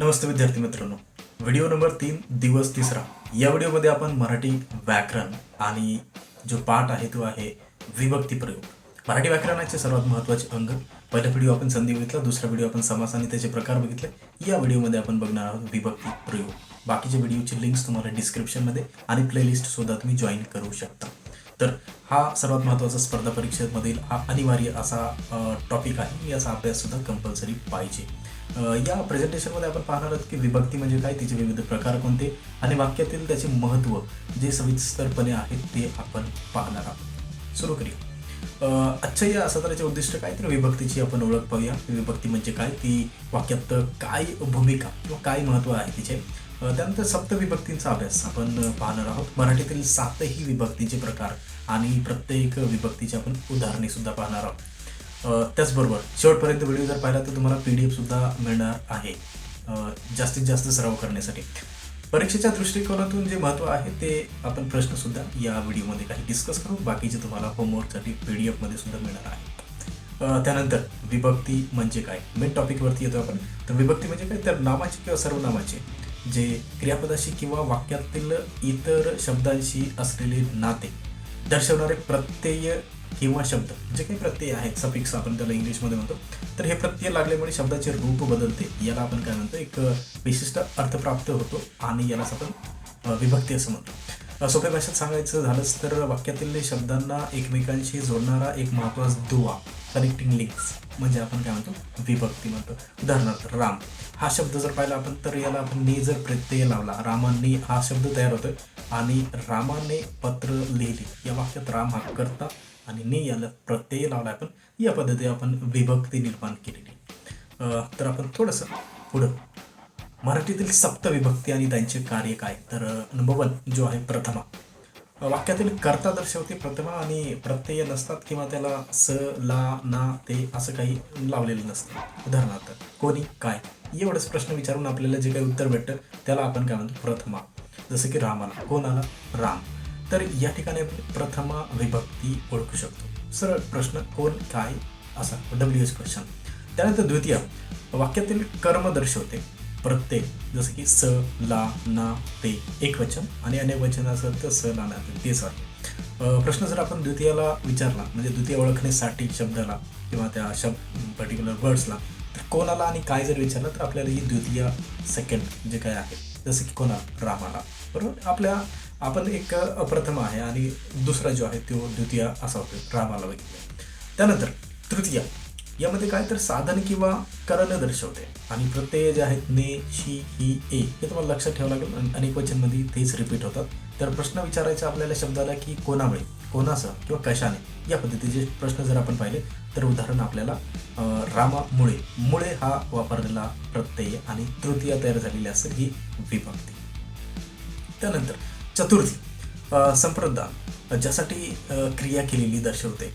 नमस्ते विद्यार्थी मित्रांनो, video number 3 दिवस तिसरा. या व्हिडिओमध्ये आपण मराठी व्याकरण आणि जो पाठ आहे तो आहे विभक्ती प्रयोग. मराठी व्याकरणाचे सर्वात महत्त्वाचे अंग. पहिला व्हिडिओ आपण संधी बघितला, दुसरा व्हिडिओ आपण समास आणि त्याचे प्रकार बघितले. या व्हिडिओमध्ये आपण बघणार आहोत विभक्ती प्रयोग. बाकीच्या व्हिडिओची लिंक्स तुम्हाला डिस्क्रिप्शनमध्ये आणि प्लेलिस्ट सुद्धा तुम्ही जॉईन करू शकता. तर हा सर्वात महत्त्वाचा स्पर्धा परीक्षेमधील हा अनिवार्य असा टॉपिक आहे. याचा अभ्याससुद्धा कंपल्सरी पाहिजे. या प्रेझेंटेशनमध्ये आपण पाहणार आहोत की विभक्ती म्हणजे काय, तिचे विविध प्रकार कोणते आणि वाक्यातील त्याचे महत्त्व जे सविस्तरपणे आहेत ते आपण पाहणार आहोत. सुरू करूया. आजच्या या सत्राचे उद्दिष्ट काय, तर विभक्तीची आपण ओळख पाहूया. विभक्ती म्हणजे काय, ती वाक्यात काय भूमिका किंवा काय महत्त्व आहे तिचे. त्यानंतर सप्तविभक्तींचा अभ्यास आपण पाहणार आहोत. मराठीतील 7ही विभक्तीचे प्रकार आणि प्रत्येक विभक्तीची आपण उदाहरणे सुद्धा पाहणार आहोत. त्याचबरोबर शेवटपर्यंत व्हिडिओ जर पाहिला तर तुम्हाला PDF सुद्धा मिळणार आहे जास्तीत जास्त सराव करण्यासाठी. परीक्षेच्या दृष्टिकोनातून जे महत्त्व आहे ते आपण प्रश्नसुद्धा या व्हिडिओमध्ये काही डिस्कस करू. बाकीचे तुम्हाला होमवर्कसाठी PDF सुद्धा मिळणार आहे. त्यानंतर विभक्ती म्हणजे काय, मेन टॉपिकवरती येतो आपण. तर विभक्ती म्हणजे काय, तर नामाचे किंवा सर्वनामाचे जे क्रियापदाशी किंवा वाक्यातील इतर शब्दांशी असलेले नाते दर्शवणारे प्रत्यय किंवा शब्द जे काही प्रत्यय आहेत, सफिक्स आपण त्याला इंग्लिशमध्ये म्हणतो. तर हे प्रत्यय लागल्यामुळे शब्दाचे रूप बदलते. याला आपण काय म्हणतो, एक विशिष्ट अर्थ प्राप्त होतो आणि यालाच आपण विभक्ती असं म्हणतो. सोप्या भाषेत सांगायचं झालंच तर वाक्यातील शब्दांना एकमेकांशी जोडणारा एक महत्त्वाचा दुवा, कनेक्टिंग लिंक्स म्हणजे आपण काय म्हणतो, विभक्ती म्हणतो. उदाहरणार्थ राम हा शब्द जर पाहिला आपण तर याला आपण ने जर प्रत्यय लावला, रामांनी हा शब्द तयार होतोय आणि रामाने पत्र लिहिली. या वाक्यात राम हा कर्ता आणि ने याला प्रत्यय लावला आपण. या पद्धतीने आपण विभक्ती निर्माण केलेली. तर आपण थोडंसं पुढं मराठीतील सप्तविभक्ती आणि त्यांचे कार्य काय, तर नंबर 1 जो आहे प्रथमा. वाक्यातील कर्ता दर्शवते प्रथमा आणि प्रत्यय नसतात किंवा त्याला स ला ना ते असं काही लावलेलं नसतं. उदाहरणार्थ कोणी काय एवढंच प्रश्न विचारून आपल्याला जे काही उत्तर भेटतं त्याला आपण काय म्हणतो, प्रथमा. जसं की रामाला कोण आला, राम. तर या ठिकाणी आपण प्रथमा विभक्ती ओळखू शकतो. सरळ प्रश्न कोण काय असा WH क्वेश्चन. त्यानंतर द्वितीय वाक्यातील कर्म दर्शवते प्रत्यय, जसं की स ला ना ते एक वचन आणि अनेक वचन असेल तर स ला ना ते तेच आहे. प्रश्न जर आपण द्वितीयाला विचारला म्हणजे द्वितीय ओळखण्यासाठी शब्दाला किंवा त्या पर्टिक्युलर वर्ड्सला, तर कोणाला आणि काय जर विचारलं तर आपल्याला ही द्वितीय सेकंड जे काय आहे, जसं की कोणा रामाला, बरोबर. आपण एक प्रथम आहे आणि दुसरा जो आहे तो द्वितीय असा होतो, रामाला वगैरे. त्यानंतर तृतीय यामध्ये काय, तर साधन किंवा करण दर्शवते आणि प्रत्यय जे आहेत ने शी ही ए हे तुम्हाला लक्षात ठेवावं लागेल. अनेक वचनमध्ये तेच रिपीट होतात. तर प्रश्न विचारायचा आपल्याला शब्दाला की कोणामुळे, कोणासह किंवा कशाने. या पद्धतीचे प्रश्न जर आपण पाहिले तर उदाहरण आपल्याला रामामुळे, मुळे हा वापरलेला प्रत्यय आणि तृतीय तयार झालेली असेल ही विभक्ती. त्यानंतर चतुर्थी संप्रदान ज्यासाठी क्रिया केलेली दर्शवते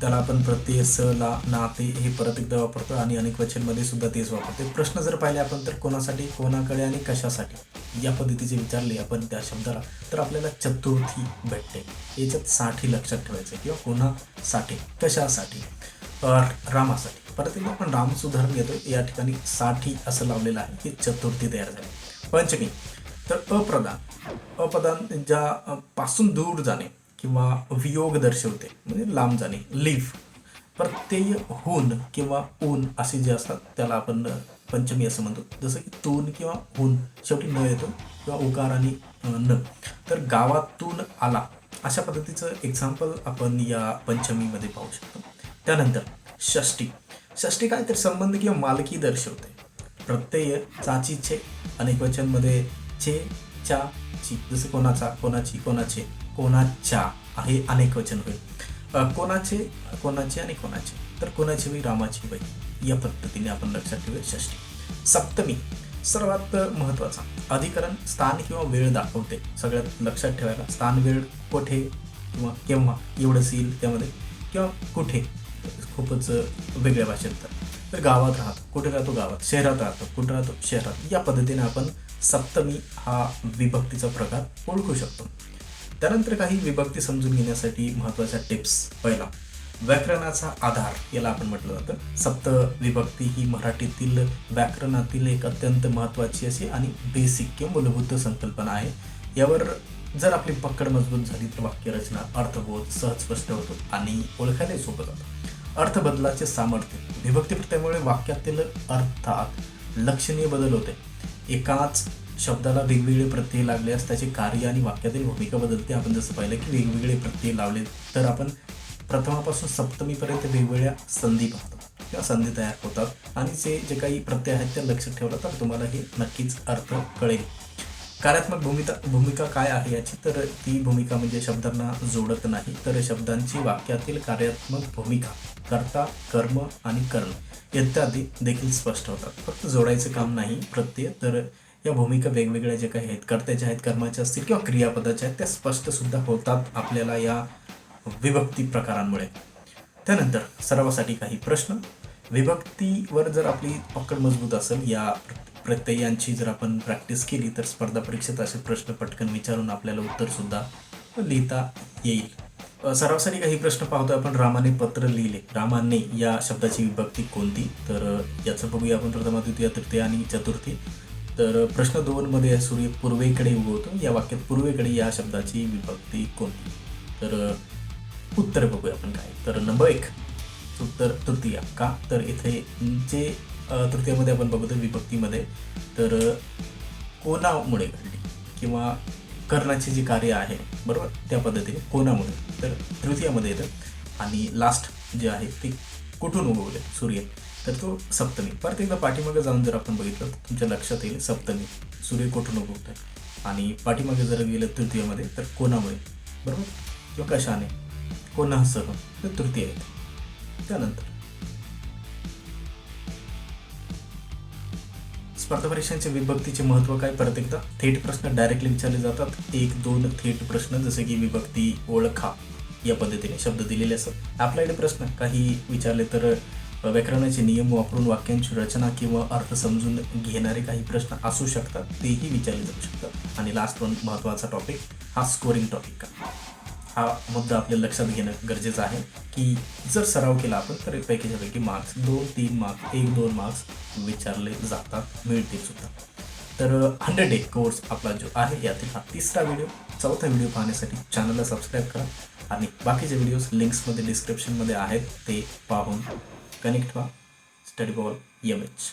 त्याला आपण प्रत्यय स ला ना ते हे परत एकदा वापरतो आणि अनेक वचनमध्ये सुद्धा तेच वापरतो. प्रश्न जर पाहिले आपण तर कोणासाठी, कोणाकडे आणि कशासाठी या पद्धतीचे विचारले आपण त्या शब्दाला तर आपल्याला चतुर्थी भेटते. याच्यात साठी लक्षात ठेवायचं किंवा कोणासाठी, कशासाठी, रामासाठी. परत एकदा आपण रामचं उदाहरण घेतो. या ठिकाणी साठी असं लावलेलं आहे की चतुर्थी तयार झाली. पंचमी तर अपदान ज्या पासून दूर जाणे किंवा वियोग दर्शवते म्हणजे लांब जाणे, लिव्ह. प्रत्यय हून किंवा ऊन असे जे असतात त्याला आपण पंचमी असं म्हणतो. जसं की तून किंवा हून शेवटी न येतो किंवा उकार आणि न. तर गावातून आला अशा पद्धतीचं एक्झाम्पल आपण या पंचमीमध्ये पाहू शकतो. त्यानंतर षष्टी. षष्टी काय, तर संबंध किंवा मालकी दर्शवते. प्रत्यय चाचीचे अनेक वचनमध्ये चे चा ची, जसं कोणाचा, कोणाची, कोणाचे, कोणाच्या हे अनेक वचन होईल. कोणाचे, कोणाचे आणि कोणाचे, तर कोणाची बाई, रामाची बाई. या पद्धतीने आपण लक्षात ठेवूया षष्टी. सप्तमी सर्वात महत्त्वाचा अधिकरण स्थान किंवा वेळ दाखवते. सगळ्यात लक्षात ठेवायला स्थान, वेळ, कोठे किंवा केव्हा एवढंच येईल त्यामध्ये, किंवा कुठे खूपच वेगळ्या भाषेत. तर गावात राहतो, कुठे राहतो गावात, शहरात राहतो, कुठे राहतो शहरात. या पद्धतीने आपण सप्तमी हा विभक्तीचा प्रकार ओळखू शकतो. त्यानंतर काही विभक्ती समजून घेण्यासाठी महत्त्वाच्या टिप्स. पहिला, व्याकरणाचा आधार याला आपण म्हटलं जातं. सप्त विभक्ती ही मराठीतील व्याकरणातील एक अत्यंत महत्त्वाची अशी आणि बेसिक किंवा मूलभूत संकल्पना आहे. यावर जर आपली पकड मजबूत झाली तर वाक्यरचना, अर्थबोध सहज स्पष्ट होतो आणि ओळखायला सोपं जातं. अर्थबदलाचे सामर्थ्य. विभक्ती प्रत्ययामुळे वाक्यातील अर्थात लक्षणीय बदल होते. एकाच शब्दाला वेगवेगळे प्रत्यय लागल्यास त्याचे कार्य आणि वाक्यातील भूमिका बदलते. आपण जसं पाहिलं की वेगवेगळे प्रत्यय लावले तर आपण प्रथमापासून सप्तमीपर्यंत वेगवेगळ्या संधी पाहतो किंवा संधी तयार होतात आणि जे काही प्रत्यय आहेत ते लक्षात ठेवला तर तुम्हाला हे नक्कीच अर्थ कळेल. कार्यात्मक भूमिका काय आहे याची, तर ती भूमिका म्हणजे शब्दांना जोडत नाही तर शब्दांची वाक्यातील कार्यात्मक भूमिका कर्ता, कर्म आणि कर्ण इत्यादी देखील स्पष्ट होतात. फक्त जोडायचं काम नाही प्रत्यय, तर या भूमिका वेगवेगळ्या जे काही आहेत, कर्त्याच्या आहेत, कर्माच्या असतील किंवा क्रियापदाच्या आहेत, त्या स्पष्ट सुद्धा होतात आपल्याला या विभक्ती प्रकारांमुळे. त्यानंतर सरावासाठी काही प्रश्न. विभक्तीवर जर आपली पकड मजबूत असेल, या प्रत्ययांची जर आपण प्रॅक्टिस केली तर स्पर्धा परीक्षेत असे प्रश्न पटकन विचारून आपल्याला उत्तर सुद्धा लिहिता येईल. सरावासाठी काही प्रश्न पाहतोय आपण. रामाने पत्र लिहिले. रामाने या शब्दाची विभक्ती कोणती? तर याचं बघूया आपण. प्रथमा, द्वितीया, तृतीया आणि चतुर्थी. तर प्रश्न 2 मध्ये सूर्य पूर्वेकडे उगवतो. या वाक्यात पूर्वेकडे या शब्दाची विभक्ती कोणती? तर उत्तर बघूया आपण काय. तर नंबर 1 उत्तर तृतीया. का? तर इथे जे तृतीयामध्ये आपण बघतो विभक्तीमध्ये, तर कोणामुळे घडली किंवा कर्णाचे जे कार्य आहे बरोबर त्या पद्धतीने कोणामुळे, तर तृतीयामध्ये येतं. आणि लास्ट जे आहे ते कुठून उगवले सूर्य, तर तो सप्तमी. परत एकदा पाठीमागे जाऊन जर आपण बघितलं तर तुमच्या लक्षात येईल सप्तमी सूर्य कुठून उगवत आहे. आणि पाठीमागे जर गेलं तृतीयामध्ये तर कोणामुळे बरोबर किंवा कशाने, कोणासह, तर तृतीय येते. त्यानंतर स्पर्धा परीक्षांचे विभक्तीचे महत्त्व काय? परत एकदा थेट प्रश्न डायरेक्टली विचारले जातात. 1-2 थेट प्रश्न जसे की विभक्ती ओळखा या पद्धतीने शब्द दिलेले असतात. अप्लाइड प्रश्न काही विचारले तर व्याकरणाचे नियम वापरून वाक्यांची रचना किंवा अर्थ समजून घेणारे काही प्रश्न असू शकतात, तेही विचारले जाऊ शकतात. आणि लास्ट वन महत्त्वाचा टॉपिक हा स्कोरिंग टॉपिक का, हा मुद्दा आपल्या लक्षात घेणं गरजेचं आहे की जर सराव केला आपण तर पैकीच्यापैकी मार्क्स 2-3 मार्क्स 1-2 मार्क्स विचारले जातात, मिळतील सुद्धा. तर 100 डे कोर्स आपला जो आहे यातील हा 3रा व्हिडिओ. 4था व्हिडिओ पाहण्यासाठी चॅनलला सबस्क्राईब करा आणि बाकीचे व्हिडिओज लिंक्समध्ये डिस्क्रिप्शनमध्ये आहेत ते पाहून कनेक्ट व्हा. Study ball MH.